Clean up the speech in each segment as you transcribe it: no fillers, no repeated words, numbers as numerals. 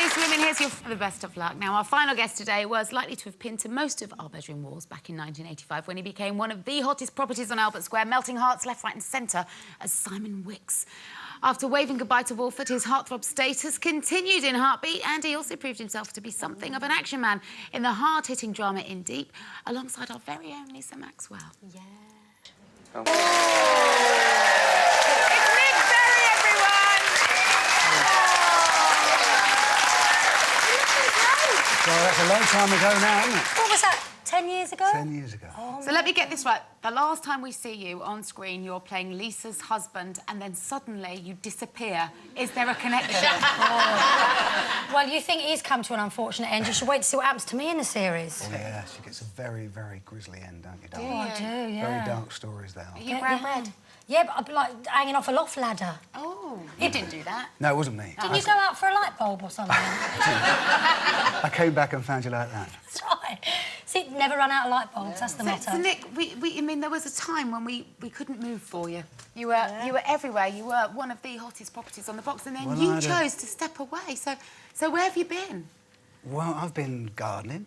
Ladies, women, here's your the best of luck. Now, our final guest today was likely to have pinned to most of our bedroom walls back in 1985 when he became one of the hottest properties on Albert Square, melting hearts left, right and centre as Simon Wicks. After waving goodbye to Walford, his heartthrob status continued in Heartbeat, and he also proved himself to be something of an action man in the hard-hitting drama In Deep, alongside our very own Lisa Maxwell. Yeah. Oh. It's Nick Berry, everyone! Well, that's a long time ago now, isn't it? What was that, 10 years ago? 10 years ago. Oh, so let me get this right. The last time we see you on screen, you're playing Lisa's husband, and then suddenly you disappear. Is there a connection? Oh. Well, you think he's come to an unfortunate end. You should wait to see what happens to me in the series. Oh, yeah, she gets a very, very grisly end, don't you, darling? Oh, I do, yeah. Very dark stories, they are. Are you brown red? Yeah, but I'd be like hanging off a loft ladder. Oh, you didn't do that. No, it wasn't me. Didn't you go out for a light bulb or something? I came back and found you like that. That's right. See, never run out of light bulbs, that's the motto. So, Nick, I mean, there was a time when we couldn't move for you. You were everywhere. You were one of the hottest properties on the box, and then you chose to step away. So where have you been? Well, I've been gardening.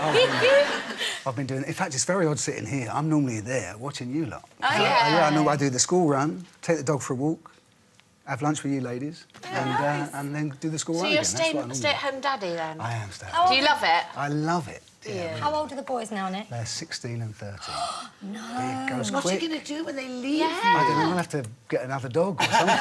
I've been doing... In fact, it's very odd sitting here. I'm normally there watching you lot. Oh, yeah? Yeah, I know I do the school run, take the dog for a walk, have lunch with you ladies, and then do the school run again. So you're stay-at-home daddy, then? I am stay-at-home. Do you love it? I love it. Yeah. How old are the boys now, Nick? They're 16 and 13. No. It goes What quick. are you going to do when they leave? Yeah. I don't know, I'll have to get another dog or something.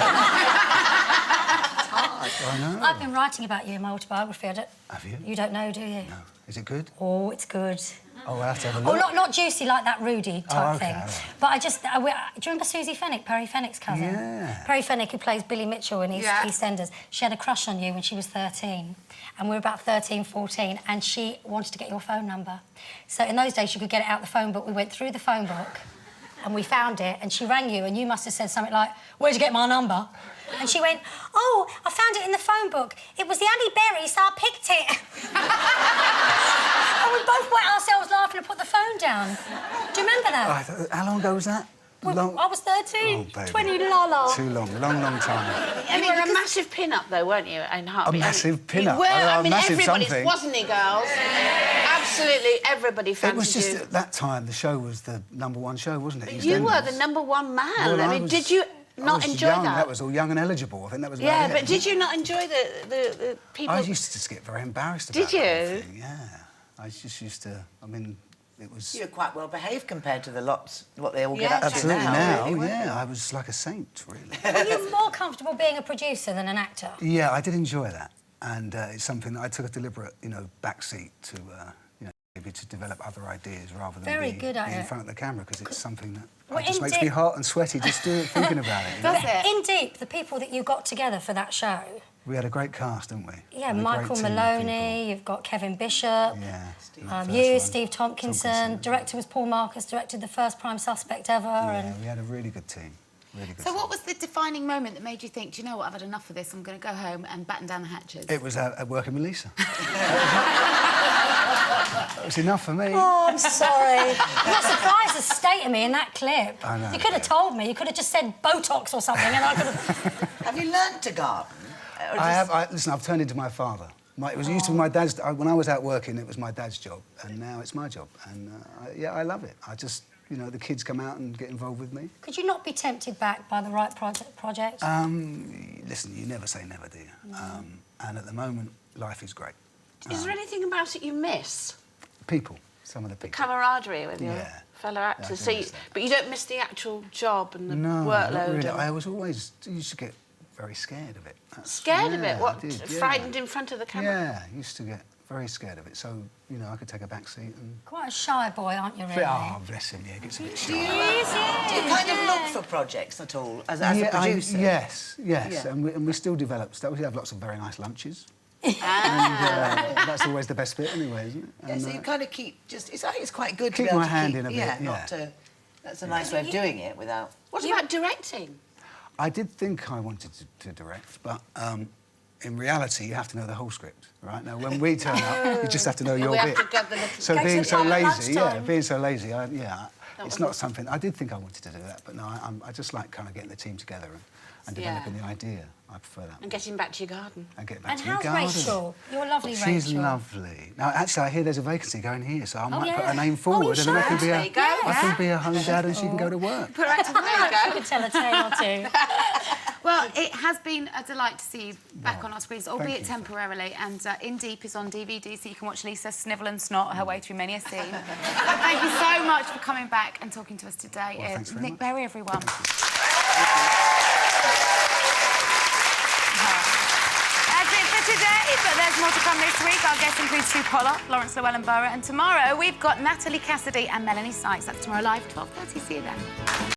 I know. I've been writing about you in my autobiography. Have you? You don't know, do you? No. Is it good? Oh, it's good. Oh, I'll have to have a look. Oh, not juicy like that Rudy type thing. Right. But I just... do you remember Susie Fenwick, Perry Fenwick's cousin? Yeah. Perry Fenwick, who plays Billy Mitchell in EastEnders. She had a crush on you when she was 13. And we were about 13, 14, and she wanted to get your phone number. So in those days, you could get it out the phone book. We went through the phone book, and we found it, and she rang you, and you must have said something like, "Where'd you get my number?" And she went, "Oh, I found it in the phone book. It was the Annie Berry, so I picked it." And we both wet ourselves laughing and put the phone down. Do you remember that? How long ago was that? Well, I was 13. Oh, baby. 20 lala. Too long, long time. I mean, you were a massive pin-up, though, weren't you, in Heartbeat? A massive pin-up? You were. I mean, massive everybody's, something. wasn't he, girls? Absolutely, everybody fancied It was just you. at that time, the show was the #1 show, wasn't it? You were the #1 man. Well, I mean, did you not enjoy young. that? That was all young and eligible. I think that was Yeah, about it. but did you not enjoy the people... I used to just get very embarrassed about Did you? the whole thing, yeah. I just used to... I mean, it was... You were quite well behaved compared to the lots, what they all get up to Absolutely now. now, Really, yeah. I was like a saint, really. Were you more comfortable being a producer than an actor? Yeah, I did enjoy that. And it's something that I took a deliberate, backseat to, maybe to develop other ideas rather than Very be good at in it. front of the camera, because it's something that Well, just makes me hot and sweaty just thinking about it. Does it? In Deep, the people that you got together for that show... We had a great cast, didn't we? Yeah, We had a Michael great team of Maloney, you've got Kevin Bishop, Yeah. Steve Tompkinson, director was Paul Marcus, directed the first Prime Suspect ever. Yeah, we had a really good team. Really good So team. what was the defining moment that made you think, do you know what, I've had enough of this, I'm going to go home and batten down the hatches? It was working with Lisa. That was enough for me. Oh, I'm sorry. I'm not surprised the state of me in that clip. I know. You could have told me. You could have just said Botox or something and I could have... Have you learnt to garden? Listen, I've turned into my father. It was used to be my dad's... when I was out working, it was my dad's job, and now it's my job. And, I love it. I just... the kids come out and get involved with me. Could you not be tempted back by the right project? Listen, you never say never, do you? No. And at the moment, life is great. Is there anything about it you miss? People, some of the people. Camaraderie with your fellow actors. But you don't miss the actual job and the workload? Not really. I used to get very scared of it. Scared of it? What, I did, frightened in front of the camera? Yeah, I used to get very scared of it. So, I could take a back seat and... Quite a shy boy, aren't you, really? Oh, bless him, yeah, gets a bit shy. Do you kind of look for projects at all, as a producer? Yes. Yeah. And we still develop stuff. We have lots of very nice lunches. And that's always the best bit anyway, isn't it? And, So you kind of keep just... I think it's quite good to keep be able my to hand keep... in a bit, Yeah, not to... That's a nice way of doing it without... What about directing? I did think I wanted to direct, but in reality, you have to know the whole script, right? Now, when we turn up, you just have to know your bit. So being so lazy, it's not something... I did think I wanted to do that, but no, I just like kind of getting the team together and developing the idea. I prefer that. And getting back to your garden. And get back And to your how's garden. Rachel? You're lovely, Rachel. She's lovely. Now, actually, I hear there's a vacancy going here, so I might put yeah. her name forward, and then I can be There you go. I can be a home dad, and she can go to work. Put her out to work. There you You go. could tell a tale or two. Well, it has been a delight to see you back on our screens, albeit you. temporarily. And In Deep is on DVD, so you can watch Lisa snivel and snot her way through many a scene. Thank you so much for coming back and talking to us today. Well, thanks very Nick much. Berry, everyone. That's it for today, but there's more to come this week. Our guests include Sue Pollard, Lawrence Llewellyn-Borough, and tomorrow we've got Natalie Cassidy and Melanie Sykes. That's tomorrow live, 12:30. See you then.